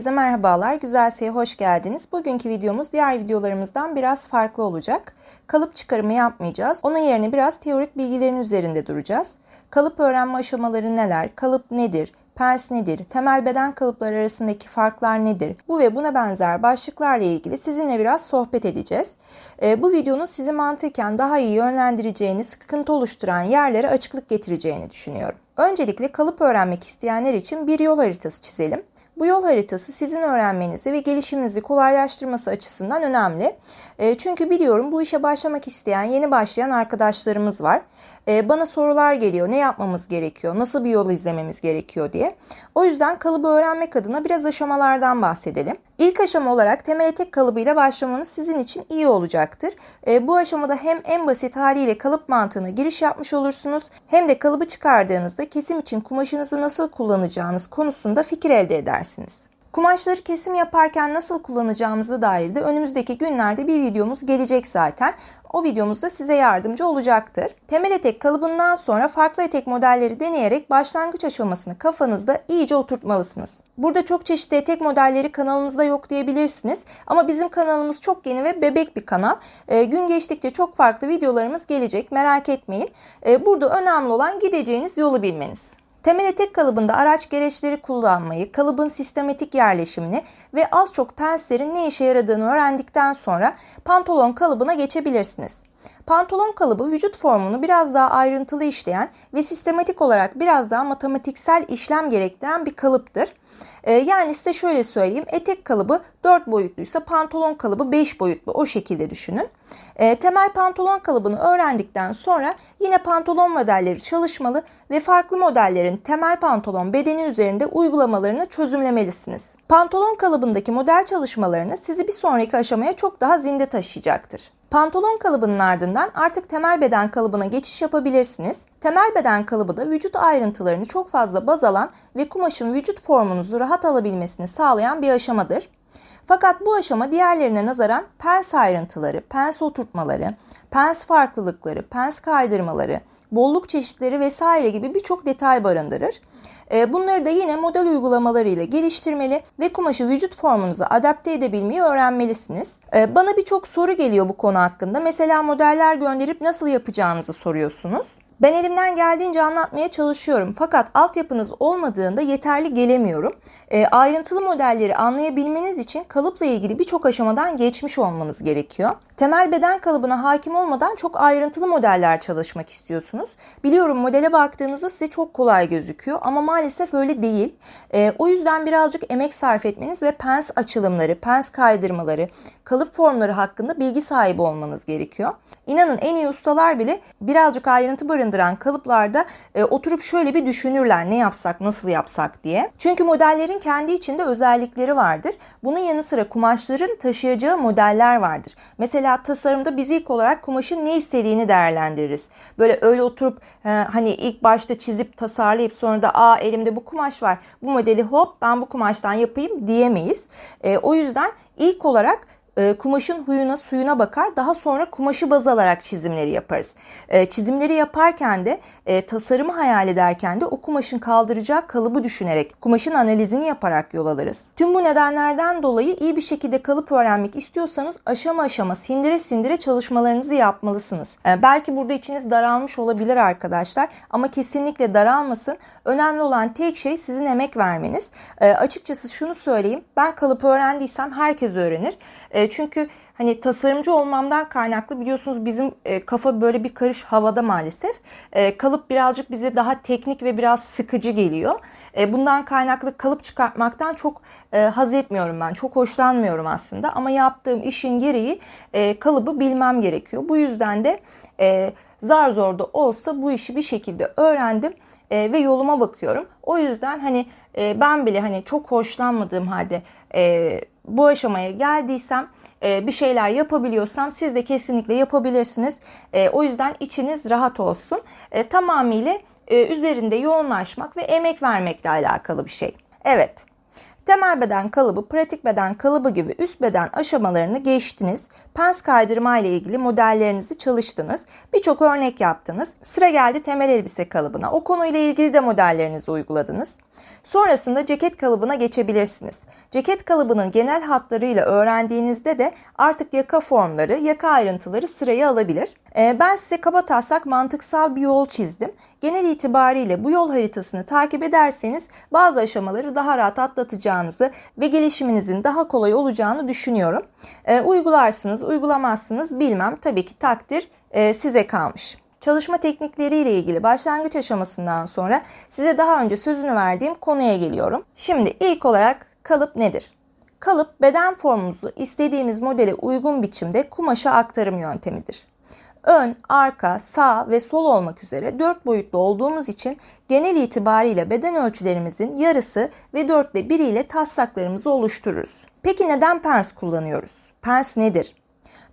Herkese merhabalar, Güzelse'ye hoş geldiniz. Bugünkü videomuz diğer videolarımızdan biraz farklı olacak. Kalıp çıkarımı yapmayacağız. Onun yerine biraz teorik bilgilerin üzerinde duracağız. Kalıp öğrenme aşamaları neler, kalıp nedir, pens nedir, temel beden kalıpları arasındaki farklar nedir? Bu ve buna benzer başlıklarla ilgili sizinle biraz sohbet edeceğiz. Bu videonun sizi mantıken daha iyi yönlendireceğini, sıkıntı oluşturan yerlere açıklık getireceğini düşünüyorum. Öncelikle kalıp öğrenmek isteyenler için bir yol haritası çizelim. Bu yol haritası sizin öğrenmenizi ve gelişiminizi kolaylaştırması açısından önemli. Çünkü biliyorum bu işe başlamak isteyen, yeni başlayan arkadaşlarımız var. Bana sorular geliyor, ne yapmamız gerekiyor, nasıl bir yol izlememiz gerekiyor diye. O yüzden kalıbı öğrenmek adına biraz aşamalardan bahsedelim. İlk aşama olarak temel etek kalıbıyla başlamanız sizin için iyi olacaktır. Bu aşamada hem en basit haliyle kalıp mantığına giriş yapmış olursunuz, hem de kalıbı çıkardığınızda kesim için kumaşınızı nasıl kullanacağınız konusunda fikir elde edersiniz. Kumaşları kesim yaparken nasıl kullanacağımıza dair de önümüzdeki günlerde bir videomuz gelecek zaten. O videomuz da size yardımcı olacaktır. Temel etek kalıbından sonra farklı etek modelleri deneyerek başlangıç aşamasını kafanızda iyice oturtmalısınız. Burada çok çeşitli etek modelleri kanalımızda yok diyebilirsiniz. Ama bizim kanalımız çok yeni ve bebek bir kanal. Gün geçtikçe çok farklı videolarımız gelecek, merak etmeyin. Burada önemli olan gideceğiniz yolu bilmeniz. Temel etek kalıbında araç gereçleri kullanmayı, kalıbın sistematik yerleşimini ve az çok penslerin ne işe yaradığını öğrendikten sonra pantolon kalıbına geçebilirsiniz. Pantolon kalıbı vücut formunu biraz daha ayrıntılı işleyen ve sistematik olarak biraz daha matematiksel işlem gerektiren bir kalıptır. Yani size şöyle söyleyeyim, etek kalıbı 4 boyutluysa pantolon kalıbı 5 boyutlu, o şekilde düşünün. Temel pantolon kalıbını öğrendikten sonra yine pantolon modelleri çalışmalı ve farklı modellerin temel pantolon bedeni üzerinde uygulamalarını çözümlemelisiniz. Pantolon kalıbındaki model çalışmalarını sizi bir sonraki aşamaya çok daha zinde taşıyacaktır. Pantolon kalıbının ardından artık temel beden kalıbına geçiş yapabilirsiniz. Temel beden kalıbı da vücut ayrıntılarını çok fazla baz alan ve kumaşın vücut formunuzu rahat alabilmesini sağlayan bir aşamadır. Fakat bu aşama diğerlerine nazaran pens ayrıntıları, pens oturtmaları, pens farklılıkları, pens kaydırmaları, bolluk çeşitleri vesaire gibi birçok detay barındırır. Bunları da yine model uygulamalarıyla geliştirmeli ve kumaşı vücut formunuza adapte edebilmeyi öğrenmelisiniz. Bana birçok soru geliyor bu konu hakkında. Mesela modeller gönderip nasıl yapacağınızı soruyorsunuz. Ben elimden geldiğince anlatmaya çalışıyorum, fakat altyapınız olmadığında yeterli gelemiyorum. Ayrıntılı modelleri anlayabilmeniz için kalıpla ilgili birçok aşamadan geçmiş olmanız gerekiyor. Temel beden kalıbına hakim olmadan çok ayrıntılı modeller çalışmak istiyorsunuz. Biliyorum, modele baktığınızda size çok kolay gözüküyor ama maalesef öyle değil. O yüzden birazcık emek sarf etmeniz ve pens açılımları, pens kaydırmaları, kalıp formları hakkında bilgi sahibi olmanız gerekiyor. İnanın en iyi ustalar bile birazcık ayrıntı barındıran kalıplarda oturup şöyle bir düşünürler, ne yapsak, nasıl yapsak diye. Çünkü modellerin kendi içinde özellikleri vardır. Bunun yanı sıra kumaşların taşıyacağı modeller vardır. Mesela tasarımda biz ilk olarak kumaşın ne istediğini değerlendiririz. Böyle öyle oturup hani ilk başta çizip tasarlayıp sonra da elimde bu kumaş var, bu modeli hop ben bu kumaştan yapayım diyemeyiz. O yüzden ilk olarak kumaşın huyuna suyuna bakar, daha sonra kumaşı baz alarak çizimleri yaparız. Çizimleri yaparken de tasarımı hayal ederken de o kumaşın kaldıracağı kalıbı düşünerek kumaşın analizini yaparak yol alırız. Tüm bu nedenlerden dolayı iyi bir şekilde kalıp öğrenmek istiyorsanız aşama aşama sindire sindire çalışmalarınızı yapmalısınız. Belki burada içiniz daralmış olabilir arkadaşlar, ama kesinlikle daralmasın. Önemli olan tek şey sizin emek vermeniz. Açıkçası şunu söyleyeyim, ben kalıp öğrendiysem herkes öğrenir. Çünkü hani tasarımcı olmamdan kaynaklı, biliyorsunuz bizim kafa böyle bir karış havada maalesef. Kalıp birazcık bize daha teknik ve biraz sıkıcı geliyor. Bundan kaynaklı kalıp çıkartmaktan çok haz etmiyorum ben. Çok hoşlanmıyorum aslında, ama yaptığım işin gereği kalıbı bilmem gerekiyor. Bu yüzden de zar zor da olsa bu işi bir şekilde öğrendim ve yoluma bakıyorum. O yüzden hani ben bile hani çok hoşlanmadığım halde bu aşamaya geldiysem, bir şeyler yapabiliyorsam siz de kesinlikle yapabilirsiniz. O yüzden içiniz rahat olsun. Tamamıyla üzerinde yoğunlaşmak ve emek vermekle alakalı bir şey. Evet. Temel beden kalıbı, pratik beden kalıbı gibi üst beden aşamalarını geçtiniz. Pens kaydırma ile ilgili modellerinizi çalıştınız. Birçok örnek yaptınız. Sıra geldi temel elbise kalıbına. O konuyla ilgili de modellerinizi uyguladınız. Sonrasında ceket kalıbına geçebilirsiniz. Ceket kalıbının genel hatlarıyla öğrendiğinizde de artık yaka formları, yaka ayrıntıları sırayı alabilir. Ben size kabataslak mantıksal bir yol çizdim. Genel itibariyle bu yol haritasını takip ederseniz bazı aşamaları daha rahat atlatacağınızı ve gelişiminizin daha kolay olacağını düşünüyorum. Uygularsınız, uygulamazsınız bilmem. Tabii ki takdir size kalmış. Çalışma teknikleriyle ilgili başlangıç aşamasından sonra size daha önce sözünü verdiğim konuya geliyorum. Şimdi ilk olarak kalıp nedir? Kalıp beden formumuzu istediğimiz modele uygun biçimde kumaşa aktarım yöntemidir. Ön, arka, sağ ve sol olmak üzere 4 boyutlu olduğumuz için genel itibariyle beden ölçülerimizin yarısı ve 4'te 1 ile taslaklarımızı oluştururuz. Peki neden pens kullanıyoruz? Pens nedir?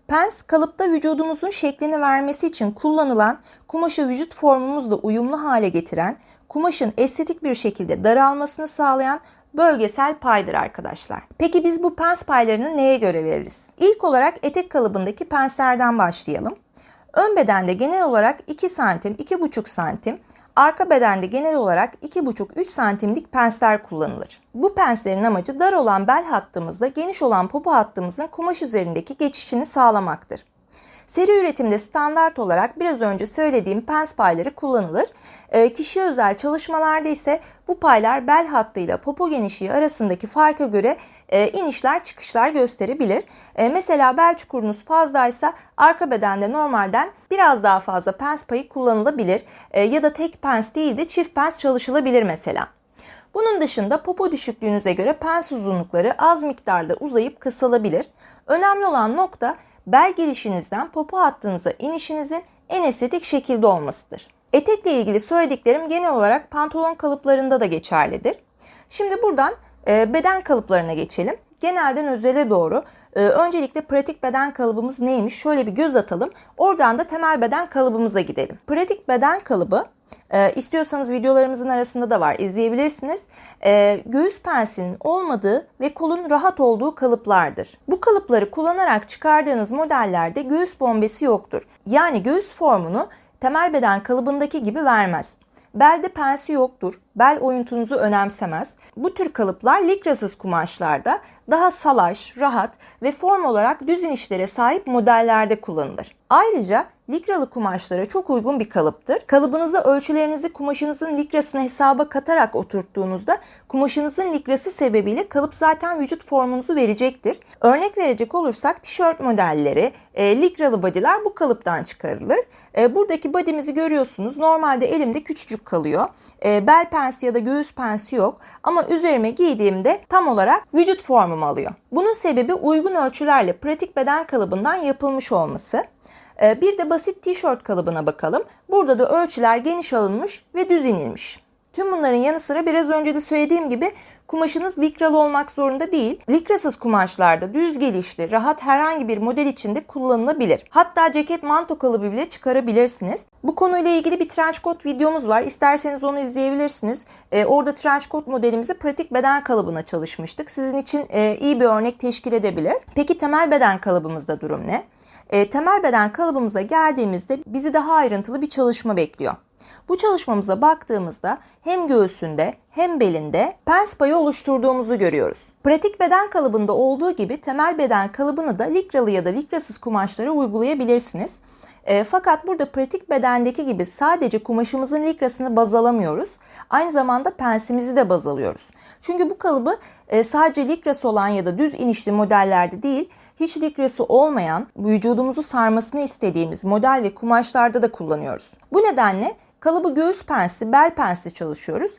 Pens, kalıpta vücudumuzun şeklini vermesi için kullanılan, kumaşı vücut formumuzla uyumlu hale getiren, kumaşın estetik bir şekilde daralmasını sağlayan bölgesel paydır arkadaşlar. Peki biz bu pens paylarını neye göre veririz? İlk olarak etek kalıbındaki penslerden başlayalım. Ön bedende genel olarak 2 santim, 2,5 santim, arka bedende genel olarak 2,5-3 santimlik pensler kullanılır. Bu penslerin amacı dar olan bel hattımızla geniş olan popo hattımızın kumaş üzerindeki geçişini sağlamaktır. Seri üretimde standart olarak biraz önce söylediğim pens payları kullanılır. Kişiye özel çalışmalarda ise bu paylar bel hattıyla popo genişliği arasındaki farka göre inişler çıkışlar gösterebilir. Mesela bel çukurunuz fazlaysa arka bedende normalden biraz daha fazla pens payı kullanılabilir. Ya da tek pens değil de çift pens çalışılabilir mesela. Bunun dışında popo düşüklüğünüze göre pens uzunlukları az miktarda uzayıp kısalabilir. Önemli olan nokta bel gelişinizden popo hattınıza inişinizin en estetik şekilde olmasıdır. Etekle ilgili söylediklerim genel olarak pantolon kalıplarında da geçerlidir. Şimdi buradan beden kalıplarına geçelim. Genelden özele doğru. Öncelikle pratik beden kalıbımız neymiş? Şöyle bir göz atalım. Oradan da temel beden kalıbımıza gidelim. Pratik beden kalıbı istiyorsanız videolarımızın arasında da var, izleyebilirsiniz. Göğüs pensinin olmadığı ve kolun rahat olduğu kalıplardır. Bu kalıpları kullanarak çıkardığınız modellerde göğüs bombesi yoktur. Yani göğüs formunu temel beden kalıbındaki gibi vermez. Belde pensi yoktur, bel oyuntunuzu önemsemez. Bu tür kalıplar likrasız kumaşlarda daha salaş, rahat ve form olarak düz inişlere sahip modellerde kullanılır. Ayrıca likralı kumaşlara çok uygun bir kalıptır. Kalıbınıza ölçülerinizi kumaşınızın likrasına hesaba katarak oturttuğunuzda kumaşınızın likrası sebebiyle kalıp zaten vücut formunuzu verecektir. Örnek verecek olursak tişört modelleri, likralı body'ler bu kalıptan çıkarılır. Buradaki body'mizi görüyorsunuz. Normalde elimde küçücük kalıyor. Bel pensi ya da göğüs pensi yok. Ama üzerime giydiğimde tam olarak vücut formumu alıyor. Bunun sebebi uygun ölçülerle pratik beden kalıbından yapılmış olması. Bir de basit tişört kalıbına bakalım. Burada da ölçüler geniş alınmış ve düz inilmiş. Tüm bunların yanı sıra biraz önce de söylediğim gibi kumaşınız likralı olmak zorunda değil. Likrasız kumaşlarda düz gelişli, rahat herhangi bir model içinde kullanılabilir. Hatta ceket manto kalıbı bile çıkarabilirsiniz. Bu konuyla ilgili bir trench coat videomuz var. İsterseniz onu izleyebilirsiniz. Orada trench coat modelimizi pratik beden kalıbına çalışmıştık. Sizin için iyi bir örnek teşkil edebilir. Peki temel beden kalıbımızda durum ne? Temel beden kalıbımıza geldiğimizde bizi daha ayrıntılı bir çalışma bekliyor. Bu çalışmamıza baktığımızda hem göğsünde hem belinde pens payı oluşturduğumuzu görüyoruz. Pratik beden kalıbında olduğu gibi temel beden kalıbını da likralı ya da likrasız kumaşlara uygulayabilirsiniz. Fakat burada pratik bedendeki gibi sadece kumaşımızın likrasını baz alamıyoruz. Aynı zamanda pensimizi de baz alıyoruz. Çünkü bu kalıbı sadece likrası olan ya da düz inişli modellerde değil, hiç likrası olmayan, vücudumuzu sarmasını istediğimiz model ve kumaşlarda da kullanıyoruz. Bu nedenle kalıbı göğüs pensi, bel pensi çalışıyoruz.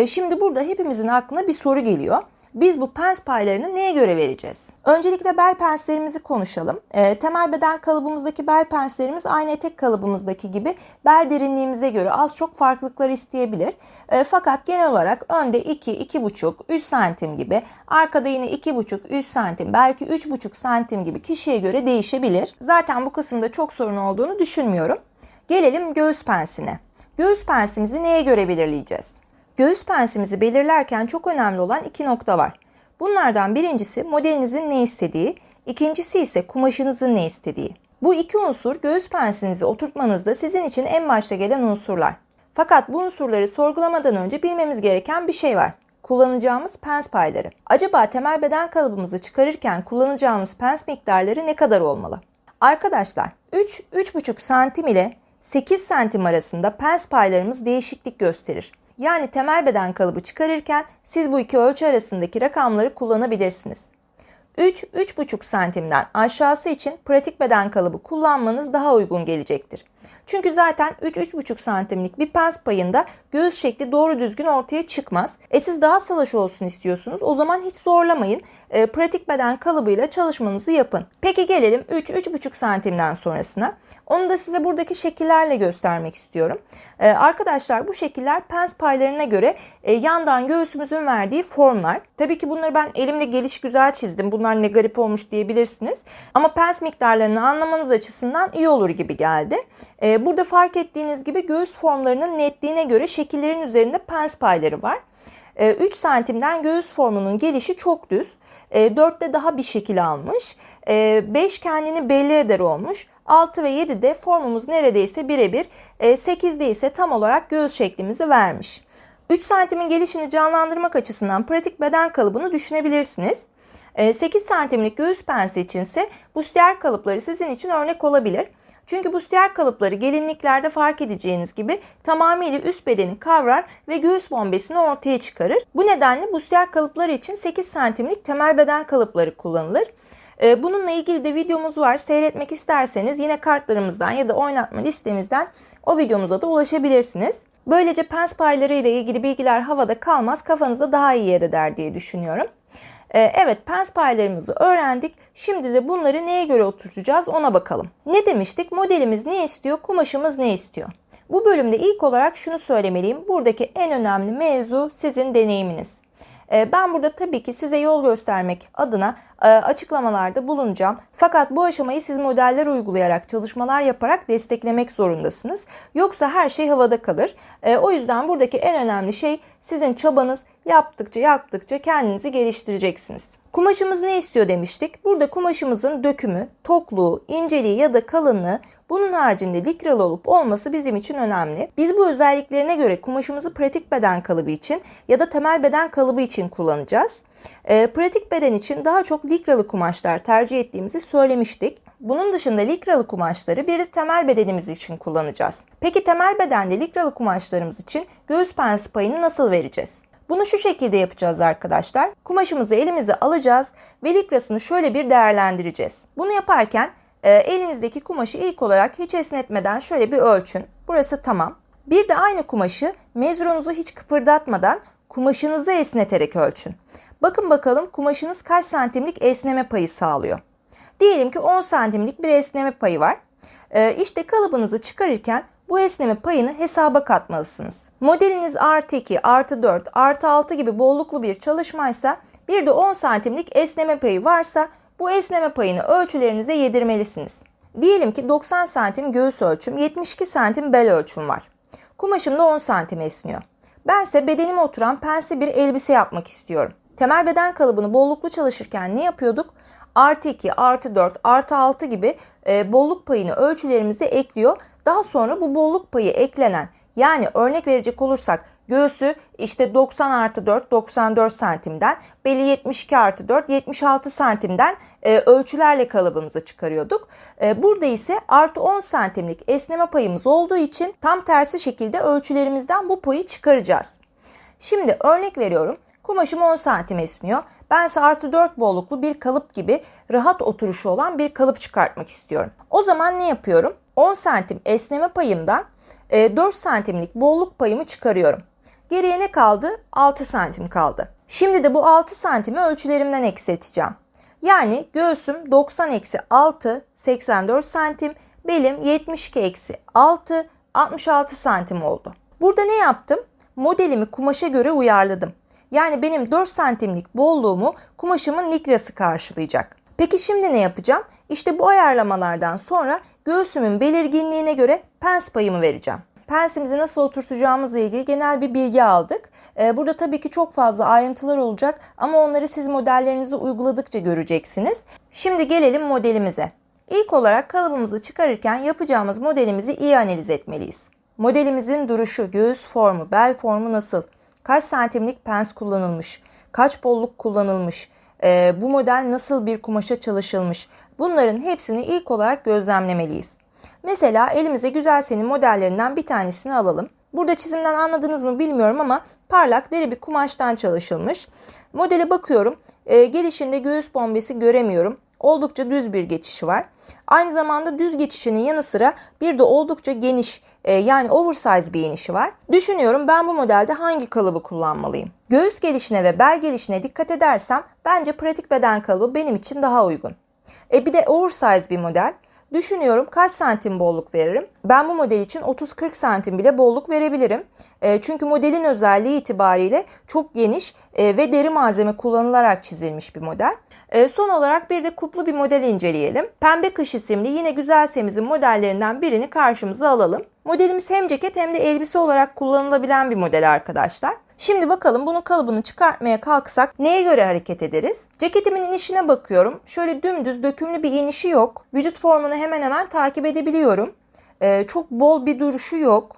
Şimdi burada hepimizin aklına bir soru geliyor. Biz bu pens paylarını neye göre vereceğiz? Öncelikle bel penslerimizi konuşalım. Temel beden kalıbımızdaki bel penslerimiz aynı etek kalıbımızdaki gibi bel derinliğimize göre az çok farklılıklar isteyebilir. Fakat genel olarak önde 2, 2,5, 3 santim gibi, arkada yine 2,5, 3 santim, belki 3,5 santim gibi kişiye göre değişebilir. Zaten bu kısımda çok sorun olduğunu düşünmüyorum. Gelelim göğüs pensine. Göğüs pensimizi neye göre belirleyeceğiz? Göğüs pensimizi belirlerken çok önemli olan iki nokta var. Bunlardan birincisi modelinizin ne istediği, ikincisi ise kumaşınızın ne istediği. Bu iki unsur göğüs pensinizi oturtmanızda sizin için en başta gelen unsurlar. Fakat bu unsurları sorgulamadan önce bilmemiz gereken bir şey var. Kullanacağımız pens payları. Acaba temel beden kalıbımızı çıkarırken kullanacağımız pens miktarları ne kadar olmalı? Arkadaşlar 3-3,5 santim ile 8 santim arasında pens paylarımız değişiklik gösterir. Yani temel beden kalıbı çıkarırken siz bu iki ölçü arasındaki rakamları kullanabilirsiniz. 3-3,5 santimden aşağısı için pratik beden kalıbı kullanmanız daha uygun gelecektir. Çünkü zaten 3-3,5 santimlik bir pens payında göğüs şekli doğru düzgün ortaya çıkmaz. Siz daha salaş olsun istiyorsunuz. O zaman hiç zorlamayın. Pratik beden kalıbıyla çalışmanızı yapın. Peki gelelim 3-3,5 santimden sonrasına. Onu da size buradaki şekillerle göstermek istiyorum. Arkadaşlar bu şekiller pens paylarına göre yandan göğsümüzün verdiği formlar. Tabii ki bunları ben elimle gelişigüzel çizdim. Bunlar ne garip olmuş diyebilirsiniz. Ama pens miktarlarını anlamanız açısından iyi olur gibi geldi. Burada fark ettiğiniz gibi göğüs formlarının netliğine göre şekillerin üzerinde pens payları var. 3 santimden göğüs formunun gelişi çok düz. 4'te daha bir şekil almış. 5 kendini belli eder olmuş. 6 ve 7'de formumuz neredeyse birebir. 8'de ise tam olarak göğüs şeklimizi vermiş. 3 santimin gelişini canlandırmak açısından pratik beden kalıbını düşünebilirsiniz. 8 santimlik göğüs pensi içinse bustier kalıpları sizin için örnek olabilir. Çünkü bustier kalıpları gelinliklerde fark edeceğiniz gibi tamamıyla üst bedeni kavrar ve göğüs bombesini ortaya çıkarır. Bu nedenle bustier kalıpları için 8 santimlik temel beden kalıpları kullanılır. Bununla ilgili de videomuz var. Seyretmek isterseniz yine kartlarımızdan ya da oynatma listemizden o videomuza da ulaşabilirsiniz. Böylece pens payları ile ilgili bilgiler havada kalmaz, kafanızda daha iyi yer eder diye düşünüyorum. Evet, pens paylarımızı öğrendik. Şimdi de bunları neye göre oturtacağız ona bakalım. Ne demiştik? Modelimiz ne istiyor? Kumaşımız ne istiyor? Bu bölümde ilk olarak şunu söylemeliyim. Buradaki en önemli mevzu sizin deneyiminiz. Ben burada tabii ki size yol göstermek adına açıklamalarda bulunacağım. Fakat bu aşamayı siz modeller uygulayarak, çalışmalar yaparak desteklemek zorundasınız. Yoksa her şey havada kalır. O yüzden buradaki en önemli şey sizin çabanız. Yaptıkça kendinizi geliştireceksiniz. Kumaşımız ne istiyor demiştik. Burada kumaşımızın dökümü, tokluğu, inceliği ya da kalınlığı, bunun haricinde likralı olup olması bizim için önemli. Biz bu özelliklerine göre kumaşımızı pratik beden kalıbı için ya da temel beden kalıbı için kullanacağız. Pratik beden için daha çok likralı kumaşlar tercih ettiğimizi söylemiştik. Bunun dışında likralı kumaşları bir de temel bedenimiz için kullanacağız. Peki temel bedende likralı kumaşlarımız için göğüs pensi payını nasıl vereceğiz? Bunu şu şekilde yapacağız arkadaşlar. Kumaşımızı elimize alacağız ve likrasını şöyle bir değerlendireceğiz. Bunu yaparken elinizdeki kumaşı ilk olarak hiç esnetmeden şöyle bir ölçün. Burası tamam. Bir de aynı kumaşı mezrunuzu hiç kıpırdatmadan kumaşınızı esneterek ölçün. Bakın bakalım kumaşınız kaç santimlik esneme payı sağlıyor. Diyelim ki 10 santimlik bir esneme payı var. İşte kalıbınızı çıkarırken bu esneme payını hesaba katmalısınız. Modeliniz artı 2, artı 4, artı 6 gibi bolluklu bir çalışmaysa bir de 10 santimlik esneme payı varsa bu esneme payını ölçülerinize yedirmelisiniz. Diyelim ki 90 santim göğüs ölçüm, 72 santim bel ölçüm var. Kumaşım da 10 santim esniyor. Bense bedenime oturan pensi bir elbise yapmak istiyorum. Temel beden kalıbını bolluklu çalışırken ne yapıyorduk? Artı 2, artı 4, artı 6 gibi bolluk payını ölçülerimize ekliyor. Daha sonra bu bolluk payı eklenen, yani örnek verecek olursak göğsü işte 90 artı 4, 94 santimden, beli 72 artı 4, 76 santimden ölçülerle kalıbımızı çıkarıyorduk. Burada ise artı 10 santimlik esneme payımız olduğu için tam tersi şekilde ölçülerimizden bu payı çıkaracağız. Şimdi örnek veriyorum. Kumaşım 10 santim esniyor. Bense artı 4 bolluklu bir kalıp gibi rahat oturuşu olan bir kalıp çıkartmak istiyorum. O zaman ne yapıyorum? 10 santim esneme payımdan 4 santimlik bolluk payımı çıkarıyorum. Geriye ne kaldı? 6 santim kaldı. Şimdi de bu 6 santimi ölçülerimden eksilteceğim. Yani göğsüm 90 eksi 6, 84 santim, belim 72 eksi 6, 66 santim oldu. Burada ne yaptım? Modelimi kumaşa göre uyarladım. Yani benim 4 santimlik bolluğumu kumaşımın likrası karşılayacak. Peki şimdi ne yapacağım? İşte bu ayarlamalardan sonra göğsümün belirginliğine göre pens payımı vereceğim. pensimizi nasıl oturtacağımızla ilgili genel bir bilgi aldık. Burada tabii ki çok fazla ayrıntılar olacak ama onları siz modellerinizi uyguladıkça göreceksiniz. Şimdi gelelim modelimize. İlk olarak kalıbımızı çıkarırken yapacağımız modelimizi iyi analiz etmeliyiz. Modelimizin duruşu, göğüs formu, bel formu nasıl? Kaç santimlik pens kullanılmış? Kaç bolluk kullanılmış? Bu model nasıl bir kumaşa çalışılmış? Bunların hepsini ilk olarak gözlemlemeliyiz. Mesela elimize Güzelsen'in modellerinden bir tanesini alalım. Burada çizimden anladınız mı bilmiyorum ama parlak deri bir kumaştan çalışılmış. Modele bakıyorum. Gelişinde göğüs bombesi göremiyorum. Oldukça düz bir geçişi var. Aynı zamanda düz geçişinin yanı sıra bir de oldukça geniş yani oversize bir inişi var. Düşünüyorum ben bu modelde hangi kalıbı kullanmalıyım? Göğüs gelişine ve bel gelişine dikkat edersem bence pratik beden kalıbı benim için daha uygun. Bir de oversize bir model. Düşünüyorum kaç santim bolluk veririm? Ben bu model için 30-40 santim bile bolluk verebilirim. Çünkü modelin özelliği itibariyle çok geniş ve deri malzeme kullanılarak çizilmiş bir model. Son olarak bir de kuplu bir model inceleyelim. Pembe Kış isimli yine Güzelsen'imizin modellerinden birini karşımıza alalım. Modelimiz hem ceket hem de elbise olarak kullanılabilen bir model arkadaşlar. Şimdi bakalım bunun kalıbını çıkartmaya kalksak neye göre hareket ederiz? Ceketimin inişine bakıyorum. Şöyle dümdüz dökümlü bir inişi yok. Vücut formunu hemen hemen takip edebiliyorum. Çok bol bir duruşu yok.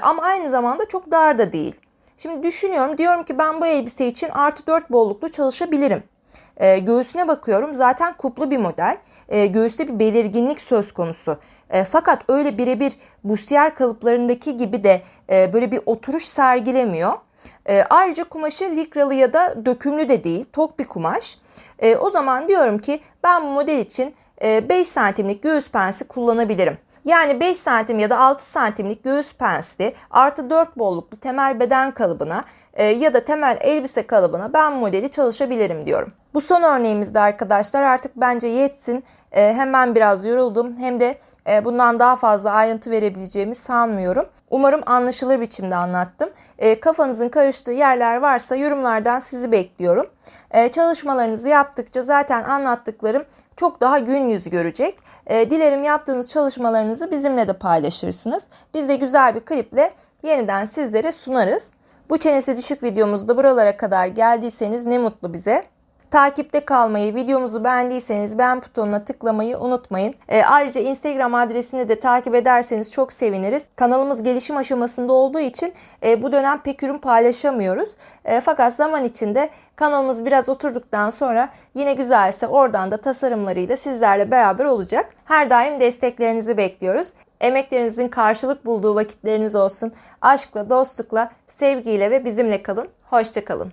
Ama aynı zamanda çok dar da değil. Şimdi düşünüyorum, diyorum ki ben bu elbise için +4 bolluklu çalışabilirim. Göğsüne bakıyorum, zaten kuplu bir model. Göğüste bir belirginlik söz konusu. Fakat öyle birebir bustiyer kalıplarındaki gibi de böyle bir oturuş sergilemiyor. Ayrıca kumaşı likralı ya da dökümlü de değil, tok bir kumaş. O zaman diyorum ki ben bu model için 5 santimlik göğüs pensi kullanabilirim. Yani 5 santim ya da 6 santimlik göğüs pensli +4 bolluklu temel beden kalıbına ya da temel elbise kalıbına ben modeli çalışabilirim diyorum. Bu son örneğimizde arkadaşlar artık bence yetsin. Hem ben biraz yoruldum hem de bundan daha fazla ayrıntı verebileceğimi sanmıyorum. Umarım anlaşılır biçimde anlattım. Kafanızın karıştığı yerler varsa yorumlardan sizi bekliyorum. Çalışmalarınızı yaptıkça zaten anlattıklarım çok daha gün yüzü görecek. Dilerim yaptığınız çalışmalarınızı bizimle de paylaşırsınız. Biz de güzel bir kliple yeniden sizlere sunarız. Bu çenesi düşük videomuzda buralara kadar geldiyseniz ne mutlu bize. Takipte kalmayı, videomuzu beğendiyseniz beğen butonuna tıklamayı unutmayın. Ayrıca Instagram adresini de takip ederseniz çok seviniriz. Kanalımız gelişim aşamasında olduğu için bu dönem pek ürün paylaşamıyoruz. Fakat zaman içinde kanalımız biraz oturduktan sonra yine güzelse oradan da tasarımlarıyla sizlerle beraber olacak. Her daim desteklerinizi bekliyoruz. Emeklerinizin karşılık bulduğu vakitleriniz olsun. Aşkla, dostlukla, sevgiyle ve bizimle kalın. Hoşça kalın.